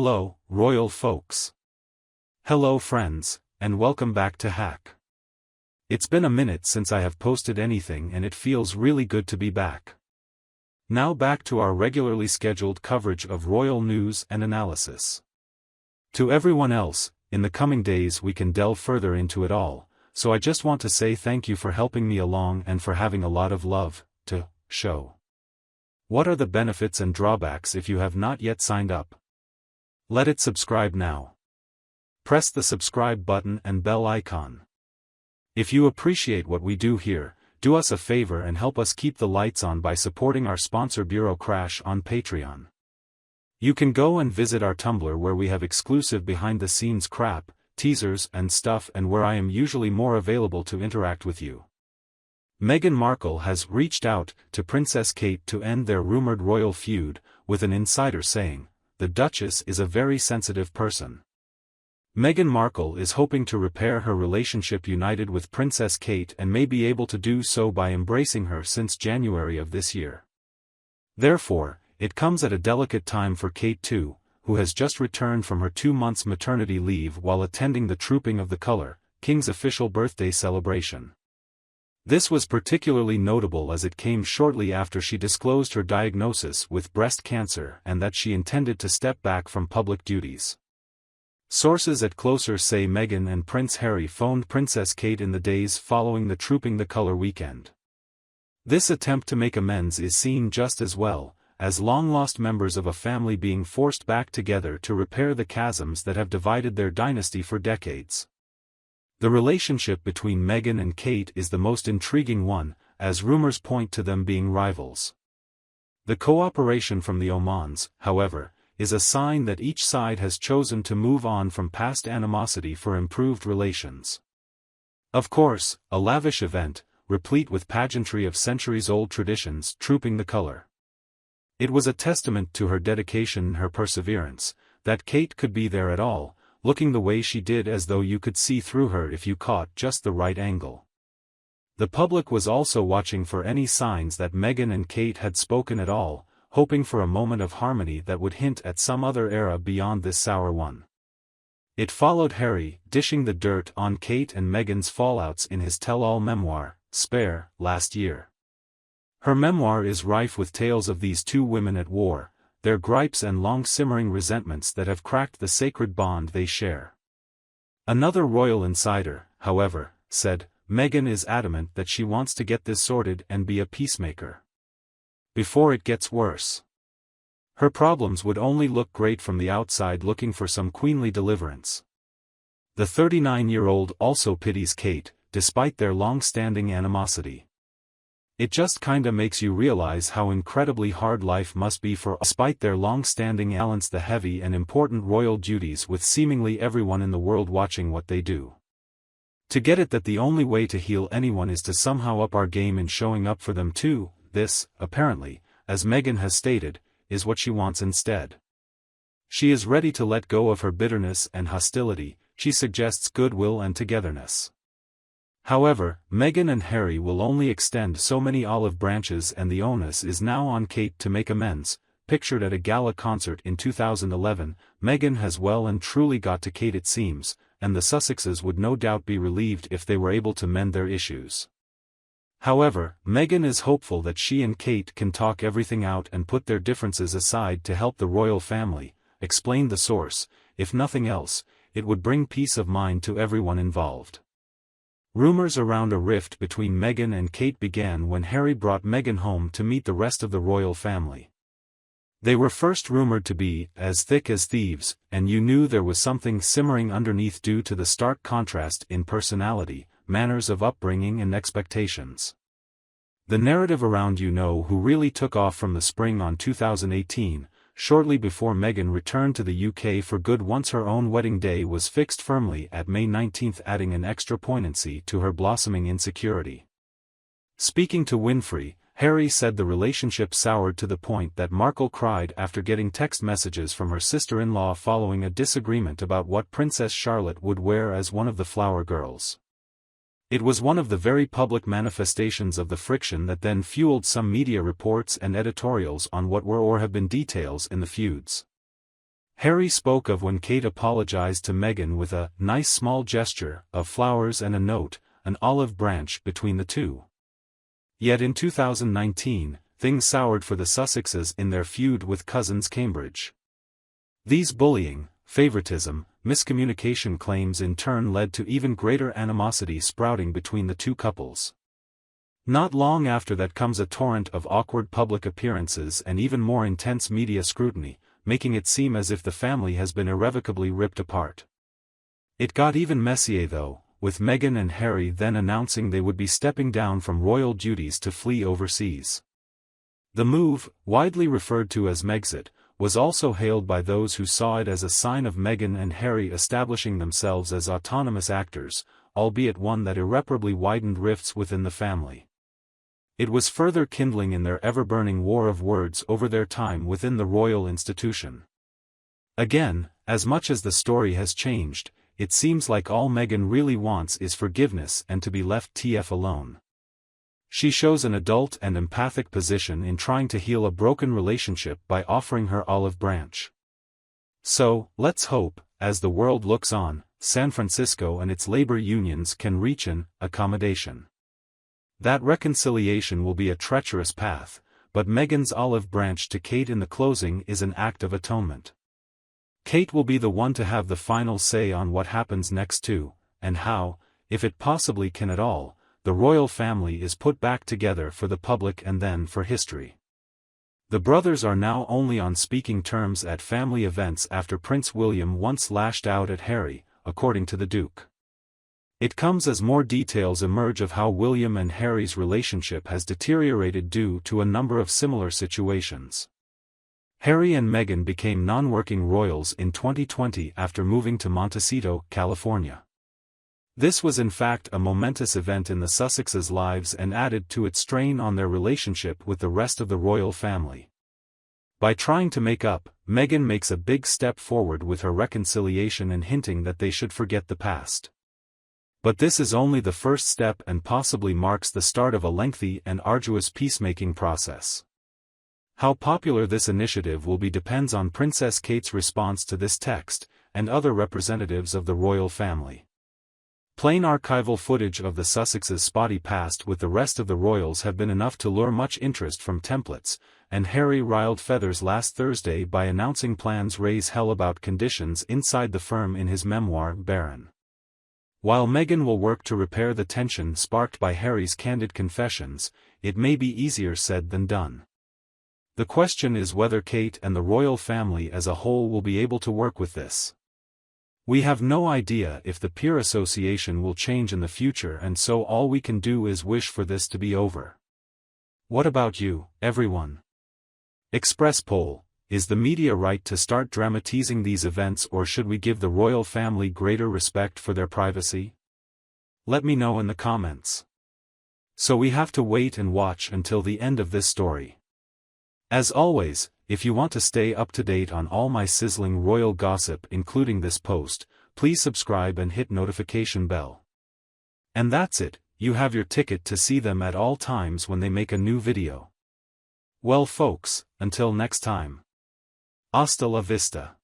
Hello, royal folks. Hello friends, and welcome back to Hack. It's been a minute since I have posted anything and it feels really good to be back. Now back to our regularly scheduled coverage of royal news and analysis. To everyone else, in the coming days we can delve further into it all, so I just want to say thank you for helping me along and for having a lot of love to show. What are the benefits and drawbacks if you have not yet signed up? Let it subscribe now. Press the subscribe button and bell icon. If you appreciate what we do here, do us a favor and help us keep the lights on by supporting our sponsor Bureau Crash on Patreon. You can go and visit our Tumblr where we have exclusive behind-the-scenes crap, teasers and stuff, and where I am usually more available to interact with you. Meghan Markle has reached out to Princess Kate to end their rumored royal feud, with an insider saying, "The Duchess is a very sensitive person." Meghan Markle is hoping to repair her relationship united with Princess Kate and may be able to do so by embracing her since January of this year. Therefore, it comes at a delicate time for Kate too, who has just returned from her 2 months maternity leave while attending the Trooping of the Colour, King's official birthday celebration. This was particularly notable as it came shortly after she disclosed her diagnosis with breast cancer and that she intended to step back from public duties. Sources at Closer say Meghan and Prince Harry phoned Princess Kate in the days following the Trooping the Colour weekend. This attempt to make amends is seen just as well, as long-lost members of a family being forced back together to repair the chasms that have divided their dynasty for decades. The relationship between Meghan and Kate is the most intriguing one, as rumors point to them being rivals. The cooperation from the Omans, however, is a sign that each side has chosen to move on from past animosity for improved relations. Of course, a lavish event, replete with pageantry of centuries-old traditions, Trooping the Colour. It was a testament to her dedication and her perseverance, that Kate could be there at all, looking the way she did as though you could see through her if you caught just the right angle. The public was also watching for any signs that Meghan and Kate had spoken at all, hoping for a moment of harmony that would hint at some other era beyond this sour one. It followed Harry dishing the dirt on Kate and Meghan's fallouts in his tell-all memoir, Spare, last year. Her memoir is rife with tales of these two women at war, their gripes and long-simmering resentments that have cracked the sacred bond they share. Another royal insider, however, said, Meghan is adamant that she wants to get this sorted and be a peacemaker. Before it gets worse. Her problems would only look great from the outside looking for some queenly deliverance. The 39-year-old also pities Kate, despite their long-standing animosity. It just kinda makes you realize how incredibly hard life must be for despite their long-standing balance the heavy and important royal duties with seemingly everyone in the world watching what they do. To get it that the only way to heal anyone is to somehow up our game in showing up for them too, this, apparently, as Meghan has stated, is what she wants instead. She is ready to let go of her bitterness and hostility, she suggests goodwill and togetherness. However, Meghan and Harry will only extend so many olive branches and the onus is now on Kate to make amends. Pictured at a gala concert in 2011, Meghan has well and truly got to Kate it seems, and the Sussexes would no doubt be relieved if they were able to mend their issues. However, Meghan is hopeful that she and Kate can talk everything out and put their differences aside to help the royal family, explained the source. If nothing else, it would bring peace of mind to everyone involved. Rumors around a rift between Meghan and Kate began when Harry brought Meghan home to meet the rest of the royal family. They were first rumored to be as thick as thieves, and you knew there was something simmering underneath due to the stark contrast in personality, manners of upbringing and expectations. The narrative around who really took off from the spring on 2018, shortly before Meghan returned to the UK for good once her own wedding day was fixed firmly at May 19, adding an extra poignancy to her blossoming insecurity. Speaking to Winfrey, Harry said the relationship soured to the point that Markle cried after getting text messages from her sister-in-law following a disagreement about what Princess Charlotte would wear as one of the flower girls. It was one of the very public manifestations of the friction that then fueled some media reports and editorials on what were or have been details in the feuds. Harry spoke of when Kate apologized to Meghan with a nice small gesture of flowers and a note, an olive branch between the two. Yet in 2019, things soured for the Sussexes in their feud with cousins Cambridge. These bullying, favoritism, miscommunication claims in turn led to even greater animosity sprouting between the two couples. Not long after that comes a torrent of awkward public appearances and even more intense media scrutiny, making it seem as if the family has been irrevocably ripped apart. It got even messier though, with Meghan and Harry then announcing they would be stepping down from royal duties to flee overseas. The move, widely referred to as Megxit, was also hailed by those who saw it as a sign of Meghan and Harry establishing themselves as autonomous actors, albeit one that irreparably widened rifts within the family. It was further kindling in their ever-burning war of words over their time within the royal institution. Again, as much as the story has changed, it seems like all Meghan really wants is forgiveness and to be left TF alone. She shows an adult and empathic position in trying to heal a broken relationship by offering her olive branch. So, let's hope, as the world looks on, San Francisco and its labor unions can reach an accommodation. That reconciliation will be a treacherous path, but Meghan's olive branch to Kate in the closing is an act of atonement. Kate will be the one to have the final say on what happens next too, and how, if it possibly can at all, the royal family is put back together for the public and then for history. The brothers are now only on speaking terms at family events after Prince William once lashed out at Harry, according to the Duke. It comes as more details emerge of how William and Harry's relationship has deteriorated due to a number of similar situations. Harry and Meghan became non-working royals in 2020 after moving to Montecito, California. This was in fact a momentous event in the Sussexes' lives and added to its strain on their relationship with the rest of the royal family. By trying to make up, Meghan makes a big step forward with her reconciliation and hinting that they should forget the past. But this is only the first step and possibly marks the start of a lengthy and arduous peacemaking process. How popular this initiative will be depends on Princess Kate's response to this text, and other representatives of the royal family. Plain archival footage of the Sussexes' spotty past with the rest of the royals have been enough to lure much interest from templates, and Harry riled feathers last Thursday by announcing plans raise hell about conditions inside the firm in his memoir Baron. While Meghan will work to repair the tension sparked by Harry's candid confessions, it may be easier said than done. The question is whether Kate and the royal family as a whole will be able to work with this. We have no idea if the peer association will change in the future, and so all we can do is wish for this to be over. What about you, everyone? Express poll: is the media right to start dramatizing these events, or should we give the royal family greater respect for their privacy? Let me know in the comments. So we have to wait and watch until the end of this story. As always, if you want to stay up to date on all my sizzling royal gossip including this post, please subscribe and hit notification bell. And that's it, you have your ticket to see them at all times when they make a new video. Well folks, until next time. Hasta la vista.